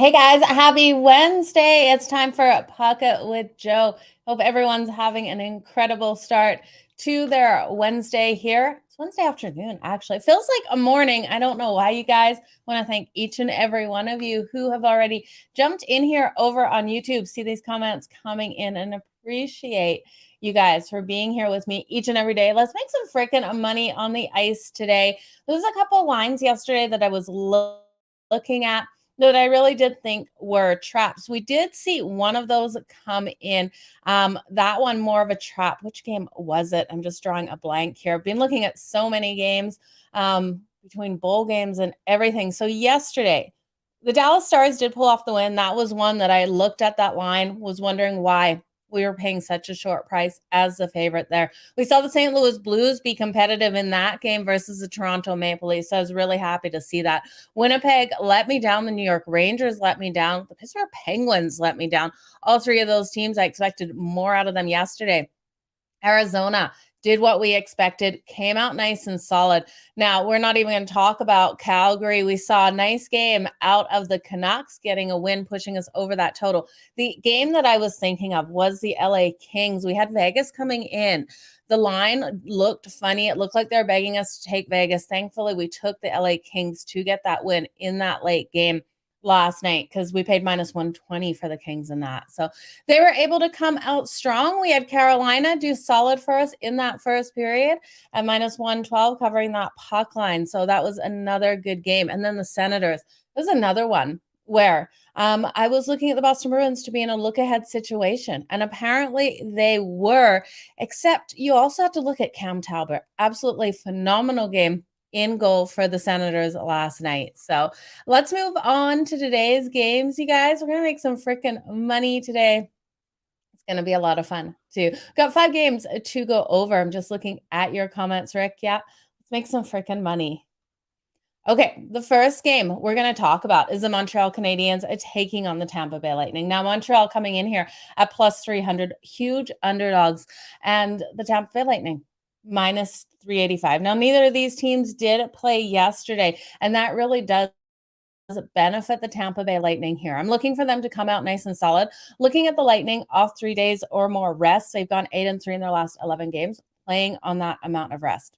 Hey guys, happy Wednesday. It's time for Pikket with Joe. Hope everyone's having an incredible start to their Wednesday here. It's Wednesday afternoon, actually. It feels like a morning. I don't know why, you guys. I want to thank each and every one of you who have already jumped in here over on YouTube. See these comments coming in and appreciate you guys for being here with me each and every day. Let's make some freaking money on the ice today. There's a couple lines yesterday that I was looking at that I really did think were traps. We did see one of those come in. That one more of a trap. Which game was it? I'm just drawing a blank here. I've been looking at so many games between bowl games and everything. So yesterday, the Dallas Stars did pull off the win. That was one that I looked at that line, was wondering why we were paying such a short price as the favorite there. We saw the St. Louis Blues be competitive in that game versus the Toronto Maple Leafs. So I was really happy to see that. Winnipeg let me down. The New York Rangers let me down. The Pittsburgh Penguins let me down. All three of those teams, I expected more out of them yesterday. Arizona did what we expected, came out nice and solid. Now, we're not even going to talk about Calgary. We saw a nice game out of the Canucks getting a win, pushing us over that total. The game that I was thinking of was the LA Kings. We had Vegas coming in. The line looked funny. It looked like they're begging us to take Vegas. Thankfully, we took the LA Kings to get that win in that late game last night because we paid minus 120 for the Kings in that. So they were able to come out strong. We had Carolina do solid for us in that first period at minus 112, covering that puck line. So that was another good game. And then the Senators, there's another one where I was looking at the Boston Bruins to be in a look-ahead situation. And apparently they were, except you also have to look at Cam Talbot. Absolutely phenomenal game in goal for the Senators last night. So let's move on to today's games, you guys. We're going to make some freaking money today. It's going to be a lot of fun too. Got 5 games to go over. I'm just looking at your comments, Rick. Yeah, let's make some freaking money. Okay, the first game we're going to talk about is the Montreal Canadiens taking on the Tampa Bay Lightning. Now, Montreal coming in here at plus 300, huge underdogs, and the Tampa Bay Lightning minus 385. Now, neither of these teams did play yesterday, and that really does benefit the Tampa Bay Lightning here. I'm looking for them to come out nice and solid. Looking at the Lightning off 3 days or more rest, they've gone 8-3 in their last 11 games, playing on that amount of rest.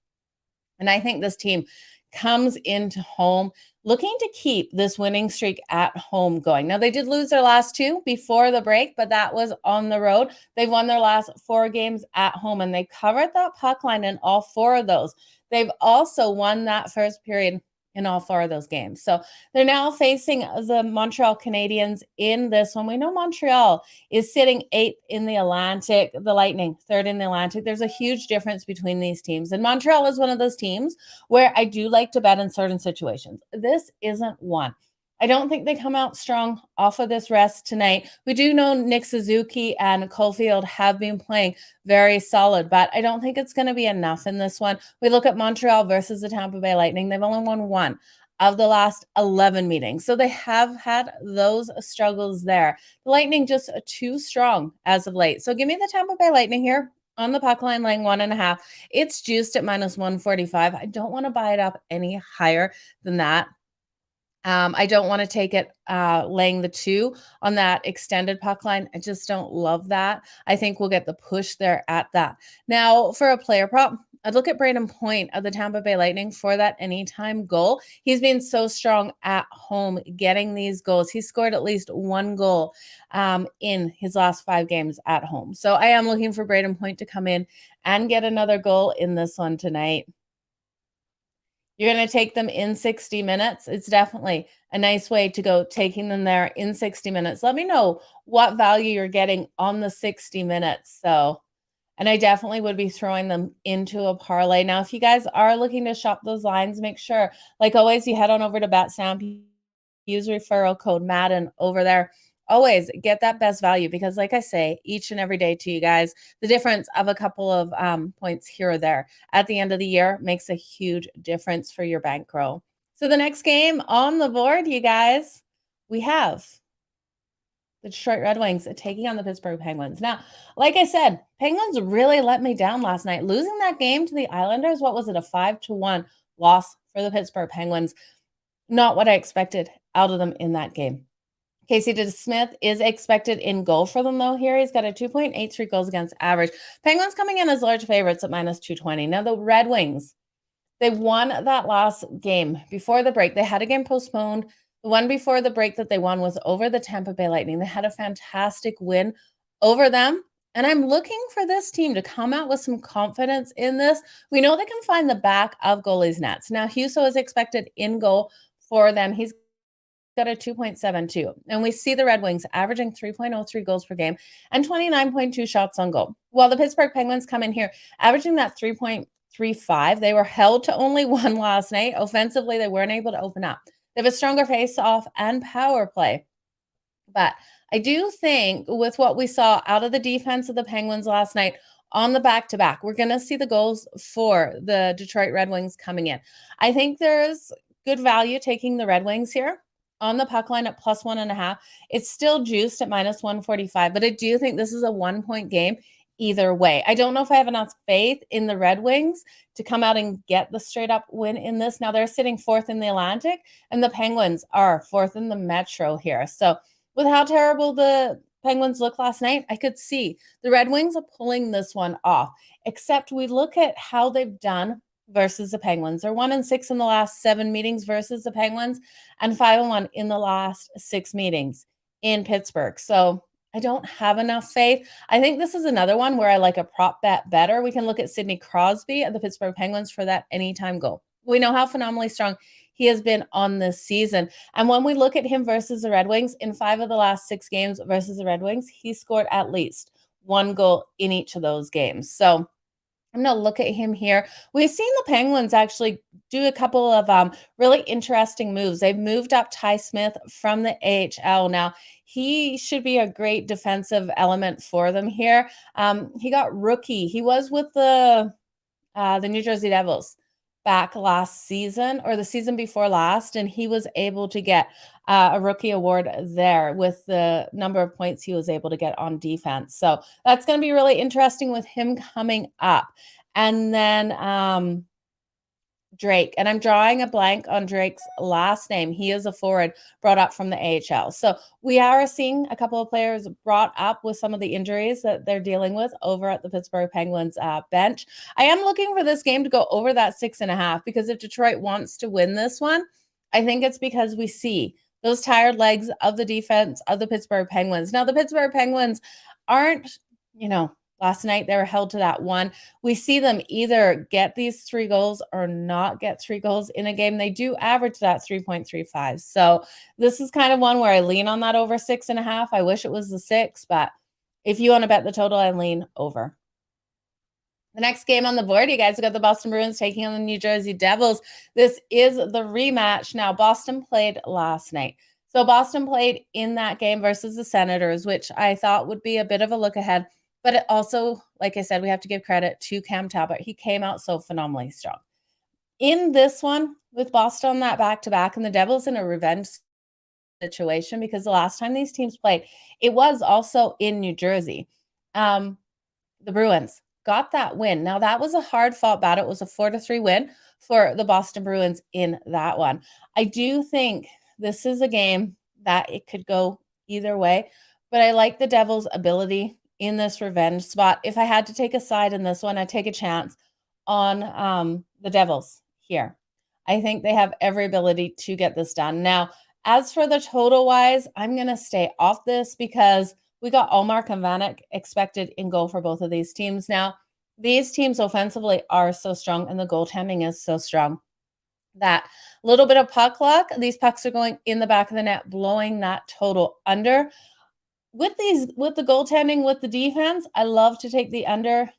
And I think this team comes into home looking to keep this winning streak at home going. Now, they did lose their last 2 before the break, but that was on the road. They've won their last 4 games at home, and they covered that puck line in all 4 of those. They've also won that first period in all 4 of those games. So they're now facing the Montreal Canadiens in this one. We know Montreal is sitting 8th in the Atlantic, the Lightning 3rd in the Atlantic. There's a huge difference between these teams. And Montreal is one of those teams where I do like to bet in certain situations. This isn't one. I don't think they come out strong off of this rest tonight. We do know Nick Suzuki and Caulfield have been playing very solid, but I don't think it's going to be enough in this one. We look at Montreal versus the Tampa Bay Lightning. They've only won 1 of the last 11 meetings. So they have had those struggles there. The Lightning just too strong as of late. So give me the Tampa Bay Lightning here on the puck line, laying 1.5. It's juiced at minus 145. I don't want to buy it up any higher than that. I don't want to take it laying the 2 on that extended puck line. I just don't love that. I think we'll get the push there at that. Now, for a player prop, I'd look at Braden Point of the Tampa Bay Lightning for that anytime goal. He's been so strong at home getting these goals. He scored at least 1 goal in his last 5 games at home. So I am looking for Braden Point to come in and get another goal in this one tonight. You're going to take them in 60 minutes. It's definitely a nice way to go, taking them there in 60 minutes. Let me know what value you're getting on the 60 minutes. So, and I definitely would be throwing them into a parlay. Now, if you guys are looking to shop those lines, make sure, like always, you head on over to Betstamp, use referral code Madden over there. Always get that best value because, like I say, each and every day to you guys, the difference of a couple of points here or there at the end of the year makes a huge difference for your bankroll. So the next game on the board, you guys, we have the Detroit Red Wings taking on the Pittsburgh Penguins. Now, like I said, Penguins really let me down last night. Losing that game to the Islanders, what was it, a 5-1 loss for the Pittsburgh Penguins? Not what I expected out of them in that game. Casey Smith is expected in goal for them, though. Here he's got a 2.83 goals against average. Penguins coming in as large favorites at minus 220. Now, the Red Wings, they won that last game before the break. They had a game postponed. The one before the break that they won was over the Tampa Bay Lightning. They had a fantastic win over them. And I'm looking for this team to come out with some confidence in this. We know they can find the back of goalies' nets. Now, Husso is expected in goal for them. He's got a 2.72. And we see the Red Wings averaging 3.03 goals per game and 29.2 shots on goal. While the Pittsburgh Penguins come in here averaging that 3.35, they were held to only one last night. Offensively, they weren't able to open up. They have a stronger face-off and power play. But I do think with what we saw out of the defense of the Penguins last night on the back-to-back, we're going to see the goals for the Detroit Red Wings coming in. I think there's good value taking the Red Wings here on the puck line at plus 1.5. It's still juiced at minus 145, but I do think this is a 1-point game either way. I don't know if I have enough faith in the Red Wings to come out and get the straight up win in this. Now they're sitting 4th in the Atlantic and the Penguins are 4th in the Metro here. So with how terrible the Penguins looked last night, I could see the Red Wings are pulling this one off, except we look at how they've done versus the Penguins. They're 1-6 in the last 7 meetings versus the Penguins and 5-1 in the last 6 meetings in Pittsburgh. So I don't have enough faith. I think this is another one where I like a prop bet better. We can look at Sidney Crosby at the Pittsburgh Penguins for that anytime goal. We know how phenomenally strong he has been on this season. And when we look at him versus the Red Wings, in 5 of the last 6 games versus the Red Wings, he scored at least 1 goal in each of those games. So I'm going to look at him here. We've seen the Penguins actually do a couple of really interesting moves. They've moved up Ty Smith from the AHL. Now, he should be a great defensive element for them here. He got rookie. He was with the New Jersey Devils back last season or the season before last, and he was able to get a rookie award there with the number of points he was able to get on defense. So that's going to be really interesting with him coming up. And then Drake, and I'm drawing a blank on Drake's last name. He is a forward brought up from the AHL. So we are seeing a couple of players brought up with some of the injuries that they're dealing with over at the Pittsburgh Penguins bench. I am looking for this game to go over that 6.5 because if Detroit wants to win this one, I think it's because we see those tired legs of the defense of the Pittsburgh Penguins. Now, the Pittsburgh Penguins aren't, last night they were held to that 1. We see them either get these 3 goals or not get 3 goals in a game. They do average that 3.35. So this is kind of one where I lean on that over 6.5. I wish it was the 6, but if you want to bet the total, I lean over. The next game on the board, you guys have got the Boston Bruins taking on the New Jersey Devils. This is the rematch. Now, Boston played last night. So Boston played in that game versus the Senators, which I thought would be a bit of a look ahead. But it also, like I said, we have to give credit to Cam Talbot. He came out so phenomenally strong. In this one, with Boston on that back-to-back and the Devils in a revenge situation, because the last time these teams played, it was also in New Jersey. The Bruins got that win. Now, that was a hard-fought battle. It was a 4-3 win for the Boston Bruins in that one. I do think this is a game that it could go either way, but I like the Devils' ability in this revenge spot. If I had to take a side in this one, I'd take a chance on the Devils here. I think they have every ability to get this done. Now, as for the total-wise, I'm going to stay off this because we got Omar and Vanek expected in goal for both of these teams. Now, these teams offensively are so strong and the goaltending is so strong that little bit of puck luck, these pucks are going in the back of the net, blowing that total under. With the goaltending, with the defense, I love to take the under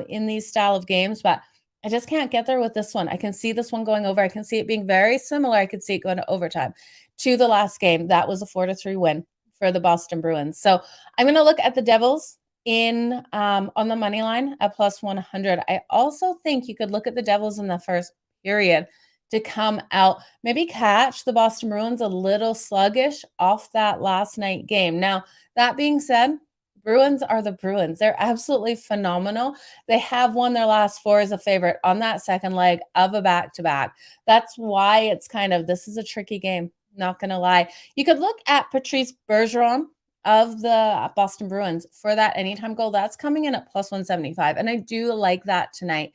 in these style of games, but I just can't get there with this one. I can see this one going over. I can see it being very similar. I could see it going to overtime to the last game. That was a 4-3 win for the Boston Bruins. So I'm going to look at the Devils in on the money line at plus 100. I also think you could look at the Devils in the first period to come out, maybe catch the Boston Bruins a little sluggish off that last night game. Now, that being said, Bruins are the Bruins. They're absolutely phenomenal. They have won their last 4 as a favorite on that second leg of a back-to-back. That's why it's this is a tricky game Not going to lie. You could look at Patrice Bergeron of the Boston Bruins for that anytime goal. That's coming in at plus 175. And I do like that tonight.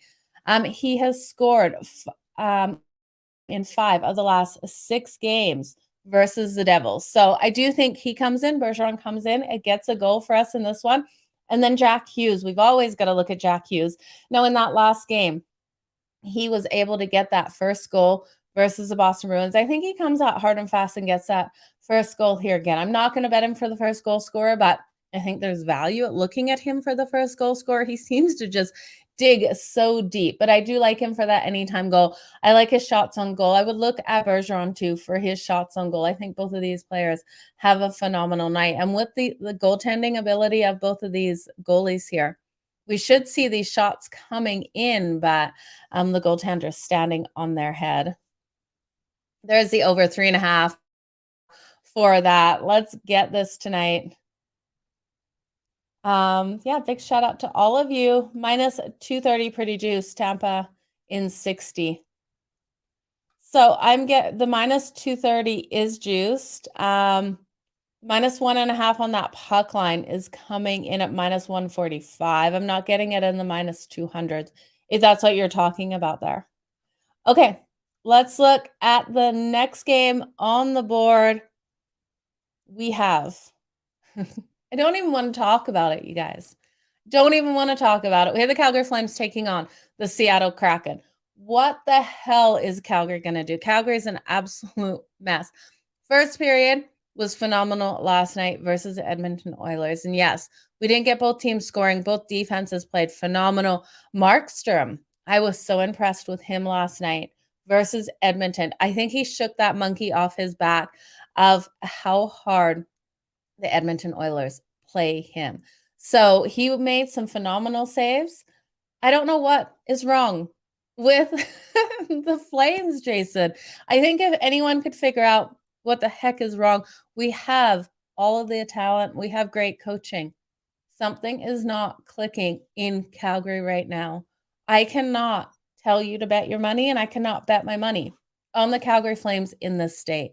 He has scored in 5 of the last 6 games versus the Devils. So I do think he comes in, Bergeron comes in, it gets a goal for us in this one. And then Jack Hughes, we've always got to look at Jack Hughes. Now in that last game, he was able to get that first goal versus the Boston Bruins. I think he comes out hard and fast and gets that first goal here again. I'm not going to bet him for the first goal scorer, but I think there's value at looking at him for the first goal scorer. He seems to just dig so deep, but I do like him for that anytime goal. I like his shots on goal. I would look at Bergeron too for his shots on goal. I think both of these players have a phenomenal night. And with the goaltending ability of both of these goalies here, we should see these shots coming in, but the goaltender standing on their head. There's the over 3.5 for that. Let's get this tonight. Yeah, big shout out to all of you. Minus 230 pretty juice, Tampa in 60. So I'm the minus 230 is juiced. Minus 1.5 on that puck line is coming in at minus 145. I'm not getting it in the minus 200s, if that's what you're talking about there. Okay, let's look at the next game on the board. We have, I don't even want to talk about it, you guys. Don't even want to talk about it. We have the Calgary Flames taking on the Seattle Kraken. What the hell is Calgary going to do? Calgary is an absolute mess. First period was phenomenal last night versus the Edmonton Oilers. And yes, we didn't get both teams scoring. Both defenses played phenomenal. Markstrom, I was so impressed with him last night versus Edmonton. I think he shook that monkey off his back of how hard the Edmonton Oilers play him. So he made some phenomenal saves. I don't know what is wrong with the Flames, Jason. I think if anyone could figure out what the heck is wrong, we have all of the talent. We have great coaching. Something is not clicking in Calgary right now. I cannot tell you to bet your money, and I cannot bet my money on the Calgary Flames in this state.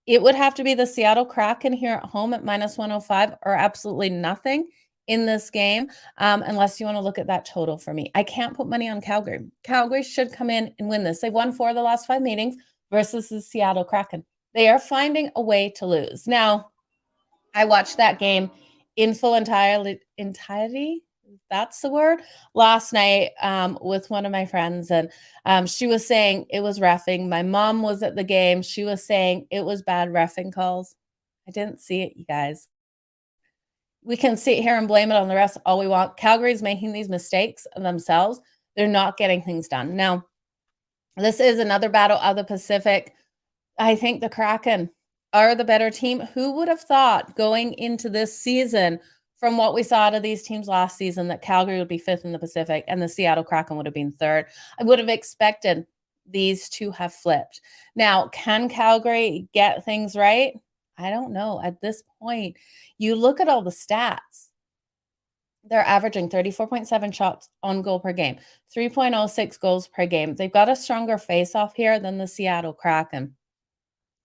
It would have to be the Seattle Kraken here at home at minus 105 or absolutely nothing in this game, unless you want to look at that total for me. I can't put money on Calgary. Calgary should come in and win this. They've won 4 of the last 5 meetings versus the Seattle Kraken. They are finding a way to lose. Now, I watched that game in full entirety. That's the word. Last night with one of my friends, and she was saying it was reffing. My mom was at the game. She was saying it was bad reffing calls. I didn't see it, you guys. We can sit here and blame it on the rest all we want. Calgary's making these mistakes themselves. They're not getting things done. Now, this is another battle of the Pacific. I think the Kraken are the better team. Who would have thought going into this season, from what we saw out of these teams last season, that Calgary would be 5th in the Pacific and the Seattle Kraken would have been 3rd? I would have expected these to have flipped. Now, can Calgary get things right? I don't know. At this point, you look at all the stats. They're averaging 34.7 shots on goal per game, 3.06 goals per game. They've got a stronger face-off here than the Seattle Kraken.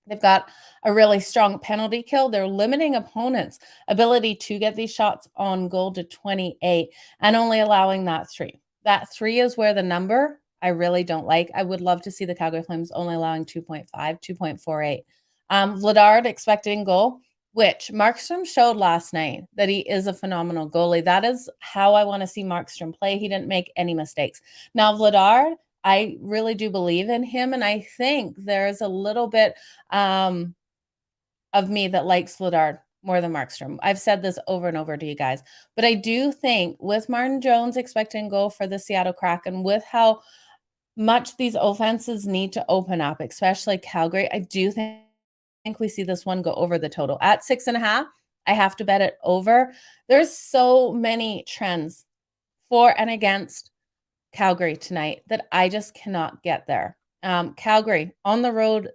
They've got a really strong penalty kill. They're limiting opponents' ability to get these shots on goal to 28 and only allowing that 3. That 3 is where the number I really don't like. I would love to see the Calgary Flames only allowing 2.5, 2.48. Vladar expected goal, which Markstrom showed last night that he is a phenomenal goalie. That is how I want to see Markstrom play. He didn't make any mistakes. Now, Vladar, I really do believe in him, and I think there's a little bit of me that likes Vladar more than Markstrom. I've said this over and over to you guys, but I do think with Martin Jones expecting goal for the Seattle Kraken, with how much these offenses need to open up, especially Calgary, I do think we see this one go over the total at 6.5. I have to bet it over. There's so many trends for and against Calgary tonight that I just cannot get there. Calgary on the road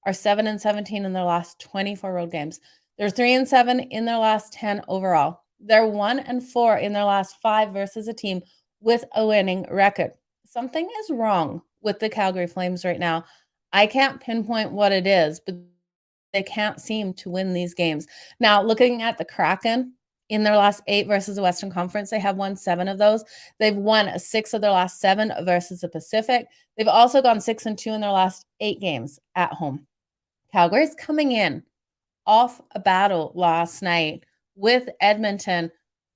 are 7-17 in their last 24 road games. They're 3-7 in their last 10 overall. They're 1-4 in their last 5 versus a team with a winning record. Something is wrong with the Calgary Flames right now. I can't pinpoint what it is, but they can't seem to win these games. Now, looking at the Kraken, in their last 8 versus the Western Conference, they have won 7 of those. They've won 6 of their last 7 versus the Pacific. They've also gone 6-2 in their last 8 games at home. Calgary's coming in off a battle last night with Edmonton,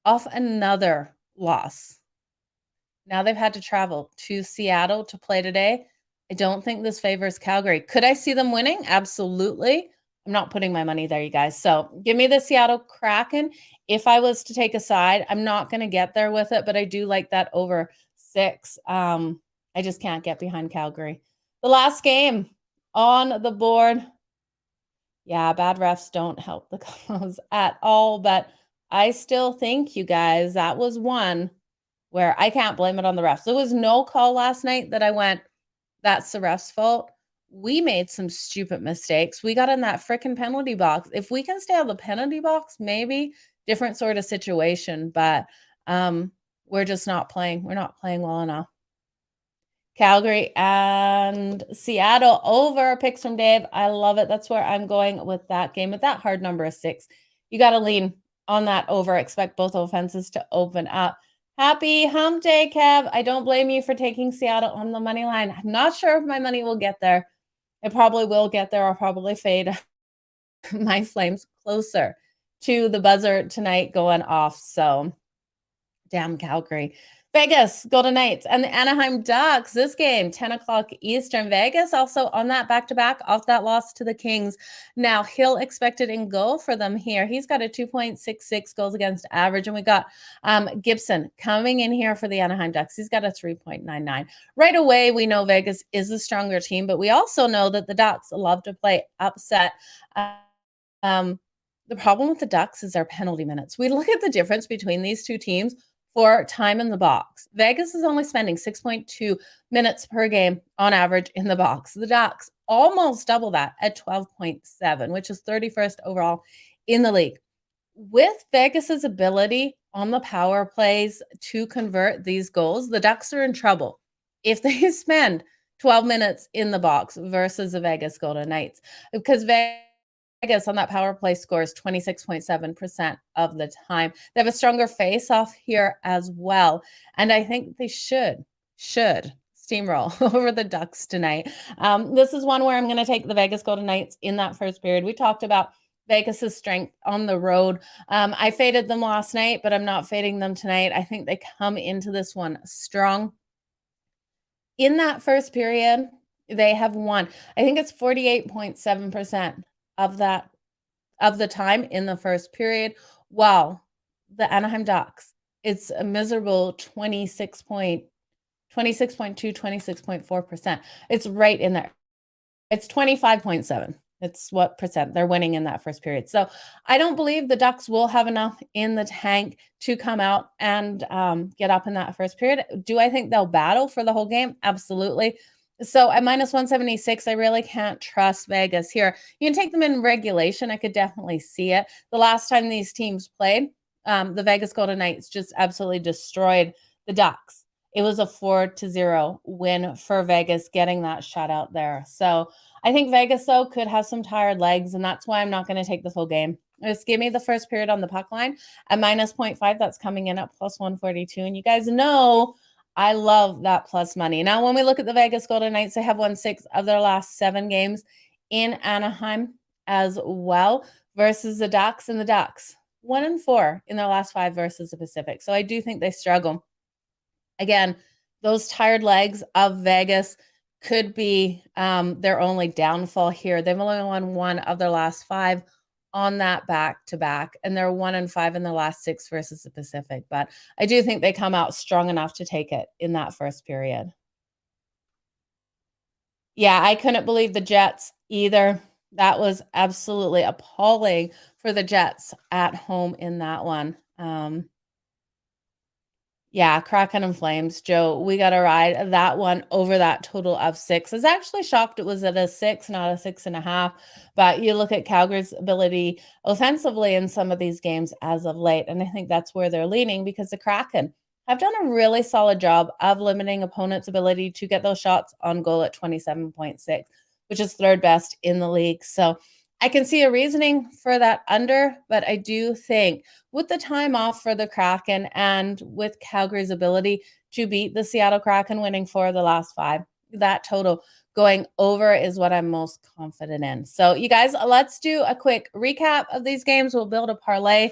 off another loss. Now they've had to travel to Seattle to play today. I don't think this favors Calgary. Could I see them winning? Absolutely. I'm not putting my money there, you guys. So give me the Seattle Kraken. If I was to take a side, I'm not going to get there with it, but I do like that over 6. I just can't get behind Calgary. The last game on the board. Yeah, bad refs don't help the cause at all, but I still think, you guys, that was one where I can't blame it on the refs. There was no call last night that I went, that's the ref's fault. We made some stupid mistakes. We got in that freaking penalty box. If we can stay out of the penalty box, maybe different sort of situation, but we're just not playing. We're not playing well enough. Calgary and Seattle over. Picks from Dave. I love it. That's where I'm going with that game. With that hard number of 6, you got to lean on that over. Expect both offenses to open up. Happy hump day, Kev. I don't blame you for taking Seattle on the money line. I'm not sure if my money will get there. It probably will get there. I'll probably fade my Flames closer to the buzzer tonight going off. So, damn Calgary. Vegas, Golden Knights, and the Anaheim Ducks. This game, 10 o'clock Eastern. Vegas also on that back-to-back off that loss to the Kings. Now, Hill expected in goal for them here. He's got a 2.66 goals against average. And we got Gibson coming in here for the Anaheim Ducks. He's got a 3.99. Right away, we know Vegas is a stronger team, but we also know that the Ducks love to play upset. The problem with the Ducks is their penalty minutes. We look at the difference between these two teams for time in the box. Vegas is only spending 6.2 minutes per game on average in the box. The Ducks almost double that at 12.7, which is 31st overall in the league. With Vegas's ability on the power plays to convert these goals, the Ducks are in trouble if they spend 12 minutes in the box versus the Vegas Golden Knights, because Vegas on that power play scores 26.7% of the time. They have a stronger face-off here as well. And I think they should steamroll over the Ducks tonight. This is one where I'm going to take the Vegas Golden Knights in that first period. We talked about Vegas's strength on the road. I faded them last night, but I'm not fading them tonight. I think they come into this one strong. In that first period, they have won. I think it's 48.7% of the time in the first period, while the Anaheim Ducks, it's a miserable 26.4%. It's right in there. It's 25.7. It's what percent they're winning in that first period. So I don't believe the Ducks will have enough in the tank to come out and get up in that first period. Do I think they'll battle for the whole game? Absolutely. So at minus 176, I really can't trust Vegas here. You can take them in regulation. I could definitely see it. The last time these teams played, the Vegas Golden Knights just absolutely destroyed the Ducks. It was a 4-0 win for Vegas, getting that shutout there. So I think Vegas, though, could have some tired legs, and that's why I'm not going to take the full game. Just give me the first period on the puck line at minus 0.5. That's coming in at plus 142. And you guys know I love that plus money. Now, when we look at the Vegas Golden Knights, they have won 6 of their last 7 games in Anaheim as well versus the Ducks. And the Ducks, 1-4 in their last 5 versus the Pacific. So I do think they struggle. Again, those tired legs of Vegas could be their only downfall here. They've only won 1 of their last 5 on that back-to-back, and they're 1-5 in the last 6 versus the Pacific. But I do think they come out strong enough to take it in that first period. Yeah, I couldn't believe the Jets either. That was absolutely appalling for the Jets at home in that one. Yeah, Kraken and Flames, Joe, we got to ride that one over that total of 6. I was actually shocked it was at a 6, not a 6.5. But you look at Calgary's ability offensively in some of these games as of late, and I think that's where they're leaning because the Kraken have done a really solid job of limiting opponents' ability to get those shots on goal at 27.6. which is third best in the league. So I can see a reasoning for that under, but I do think with the time off for the Kraken and with Calgary's ability to beat the Seattle Kraken, winning 4 of the last 5, that total going over is what I'm most confident in. So you guys, let's do a quick recap of these games. We'll build a parlay.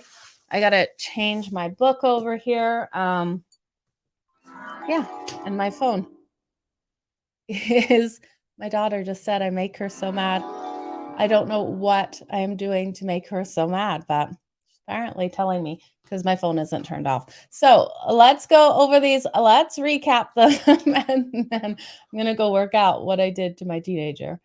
I got to change my book over here. Yeah, and my phone is, my daughter just said I make her so mad. I don't know what I am doing to make her so mad, but she's apparently telling me because my phone isn't turned off. So let's go over these. Let's recap them, and then I'm going to go work out what I did to my teenager.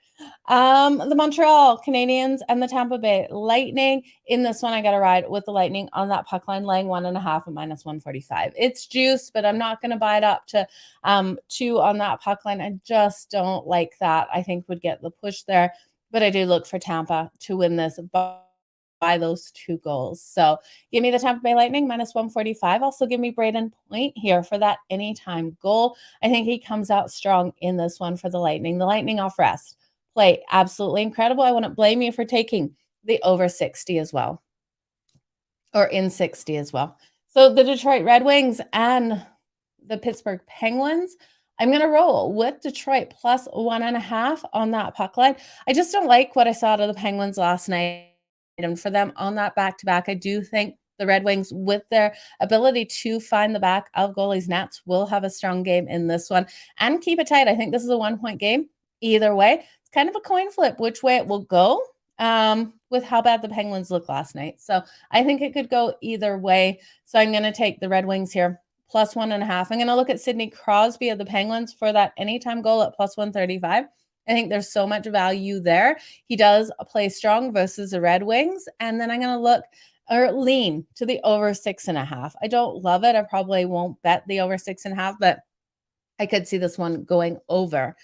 The Montreal Canadiens and the Tampa Bay Lightning. In this one, I got to ride with the Lightning on that puck line, laying 1.5 at -145. It's juice, but I'm not going to buy it up to 2 on that puck line. I just don't like that. I think would get the push there, but I do look for Tampa to win this by those 2 goals. So give me the Tampa Bay Lightning -145. Also give me Braden Point here for that anytime goal. I think he comes out strong in this one for the Lightning. The Lightning off rest play absolutely incredible. I wouldn't blame you for taking the over 60 as well, or in 60 as well. So the Detroit Red Wings and the Pittsburgh Penguins, I'm going to roll with Detroit plus 1.5 on that puck line. I just don't like what I saw out of the Penguins last night. And for them on that back-to-back, I do think the Red Wings, with their ability to find the back of goalies' nets, will have a strong game in this one and keep it tight. I think this is a 1-point game. Either way, it's kind of a coin flip which way it will go with how bad the Penguins looked last night. So I think it could go either way. So I'm going to take the Red Wings here plus 1.5. I'm going to look at Sidney Crosby of the Penguins for that anytime goal at plus 135. I think there's so much value there. He does play strong versus the Red Wings. And then I'm going to look or lean to the over 6.5. I don't love it. I probably won't bet the over 6.5, but I could see this one going over.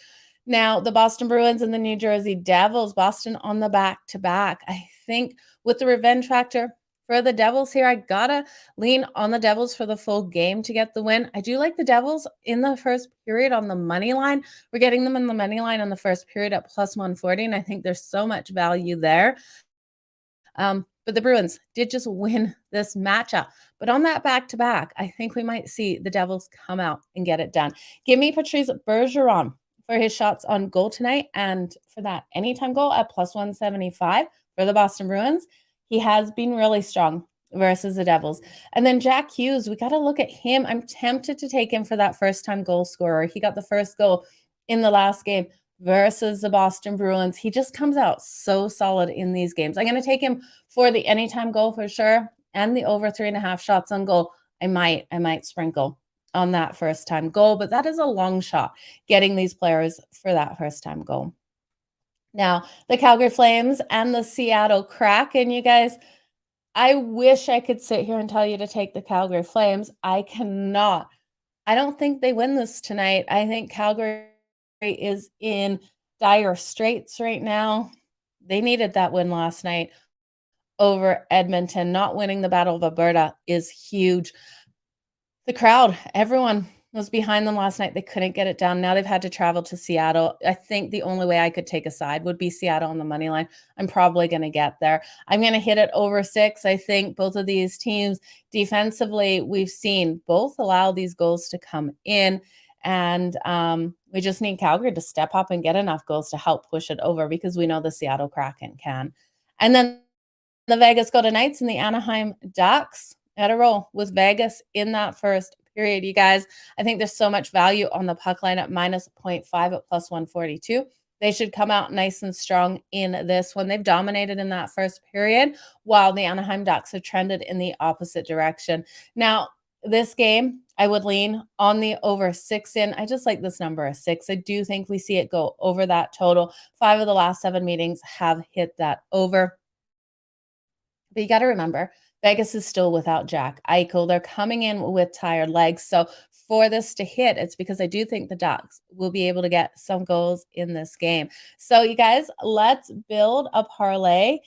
Now, the Boston Bruins and the New Jersey Devils, Boston on the back-to-back. I think with the revenge factor for the Devils here, I gotta lean on the Devils for the full game to get the win. I do like the Devils in the first period on the money line. We're getting them in the money line on the first period at plus 140, and I think there's so much value there. But the Bruins did just win this matchup. But on that back-to-back, I think we might see the Devils come out and get it done. Give me Patrice Bergeron for his shots on goal tonight, and for that anytime goal at plus 175 for the Boston Bruins. He has been really strong versus the Devils. And then Jack Hughes, we got to look at him. I'm tempted to take him for that first-time goal scorer. He got the first goal in the last game versus the Boston Bruins. He just comes out so solid in these games. I'm going to take him for the anytime goal for sure, and the over 3.5 shots on goal. I might sprinkle on that first time goal, but that is a long shot getting these players for that first time goal. Now, the Calgary Flames and the Seattle Kraken, you guys, I wish I could sit here and tell you to take the Calgary Flames. I cannot. I don't think they win this tonight. I think Calgary is in dire straits right now. They needed that win last night over Edmonton. Not winning the Battle of Alberta is huge. The crowd, everyone was behind them last night. They couldn't get it down. Now they've had to travel to Seattle. I think the only way I could take a side would be Seattle on the money line. I'm probably going to get there. I'm going to hit it over 6. I think both of these teams defensively, we've seen both allow these goals to come in. And we just need Calgary to step up and get enough goals to help push it over, because we know the Seattle Kraken can. And then the Vegas Golden Knights and the Anaheim Ducks at a roll with Vegas in that first period. You guys, I think there's so much value on the puck line at minus 0.5 at plus 142. They should come out nice and strong in this one. They've dominated in that first period, while the Anaheim Ducks have trended in the opposite direction. Now, this game, I would lean on the over 6 in. I just like this number of 6. I do think we see it go over that total. 5 of the last 7 meetings have hit that over. But you got to remember, Vegas is still without Jack Eichel. They're coming in with tired legs. So for this to hit, it's because I do think the Ducks will be able to get some goals in this game. So you guys, let's build a parlay.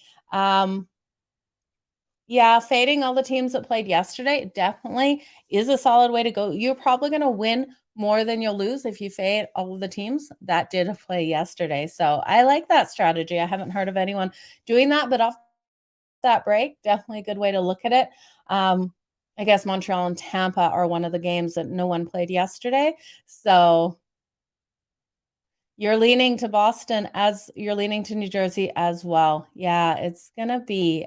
Yeah, fading all the teams that played yesterday definitely is a solid way to go. You're probably going to win more than you'll lose if you fade all of the teams that did play yesterday. So I like that strategy. I haven't heard of anyone doing that, but off that break, definitely a good way to look at it. Um, I guess Montreal and Tampa are one of the games that no one played yesterday. So you're leaning to Boston as you're leaning to New Jersey as well. Yeah, it's gonna be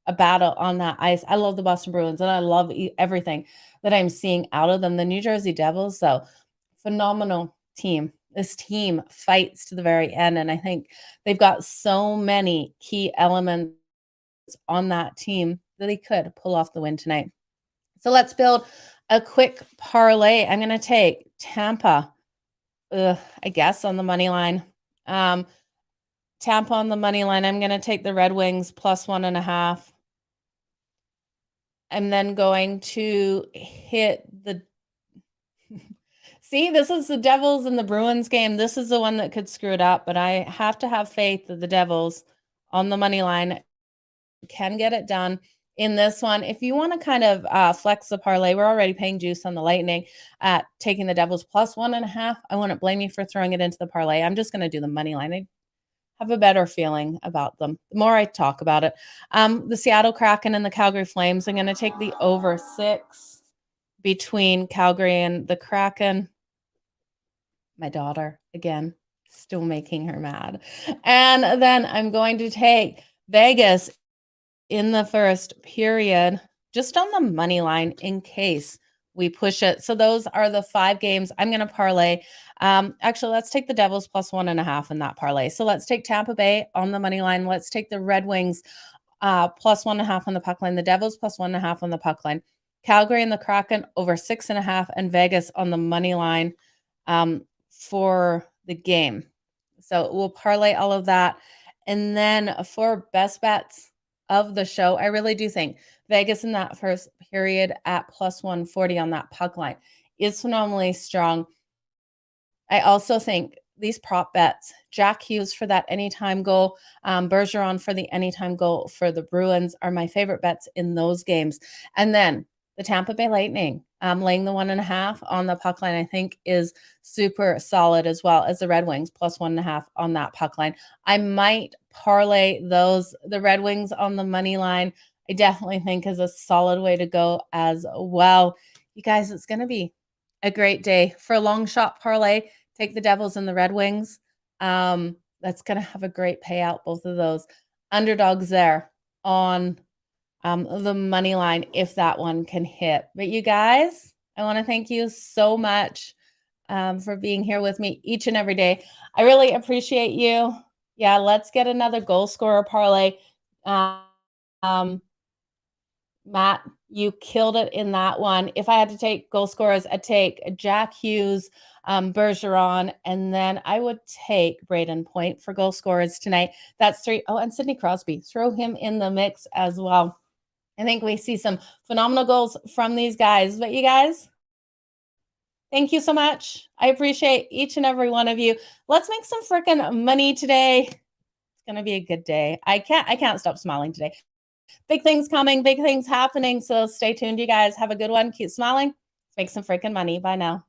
a battle on that ice. I love the Boston Bruins and I love everything that I'm seeing out of them. The New Jersey Devils, so phenomenal team. This team fights to the very end, and I think they've got so many key elements on that team that they could pull off the win tonight. So let's build a quick parlay. I'm going to take Tampa, I guess, on the money line. Tampa on the money line. I'm going to take the Red Wings plus 1.5. I'm then going to hit the. See, this is the Devils and the Bruins game. This is the one that could screw it up, but I have to have faith that the Devils on the money line can get it done in this one. If you want to kind of flex the parlay, we're already paying juice on the Lightning at taking the Devils plus 1.5. I wouldn't blame you for throwing it into the parlay. I'm just going to do the money line. I have a better feeling about them the more I talk about it. The Seattle Kraken and the Calgary Flames, I'm going to take the over 6 between Calgary and the Kraken. My daughter, again, still making her mad. And then I'm going to take Vegas in the first period, just on the money line in case we push it. So those are the 5 games I'm going to parlay. Actually, let's take the Devils plus 1.5 in that parlay. So let's take Tampa Bay on the money line. Let's take the Red Wings plus 1.5 on the puck line. The Devils plus 1.5 on the puck line. Calgary and the Kraken over 6.5, and Vegas on the money line for the game. So we'll parlay all of that. And then for best bets of the show, I really do think Vegas in that first period at plus 140 on that puck line is phenomenally strong. I also think these prop bets, Jack Hughes for that anytime goal, Bergeron for the anytime goal for the Bruins are my favorite bets in those games. And then the Tampa Bay Lightning, laying the 1.5 on the puck line, I think is super solid, as well as the Red Wings plus 1.5 on that puck line. I might parlay those, the Red Wings on the money line. I definitely think is a solid way to go as well. You guys, it's going to be a great day for a long shot parlay. Take the Devils and the Red Wings. That's going to have a great payout, both of those underdogs there on the money line, if that one can hit. But you guys, I want to thank you so much for being here with me each and every day. I really appreciate you. Yeah, let's get another goal scorer parlay. Matt, you killed it in that one. If I had to take goal scorers, I'd take Jack Hughes, Bergeron, and then I would take Braden Point for goal scorers tonight. That's 3. Oh, and Sidney Crosby. Throw him in the mix as well. I think we see some phenomenal goals from these guys. But you guys, thank you so much. I appreciate each and every one of you. Let's make some freaking money today. It's going to be a good day. I can't stop smiling today. Big things coming, big things happening. So stay tuned, you guys. Have a good one. Keep smiling. Let's make some freaking money. Bye now.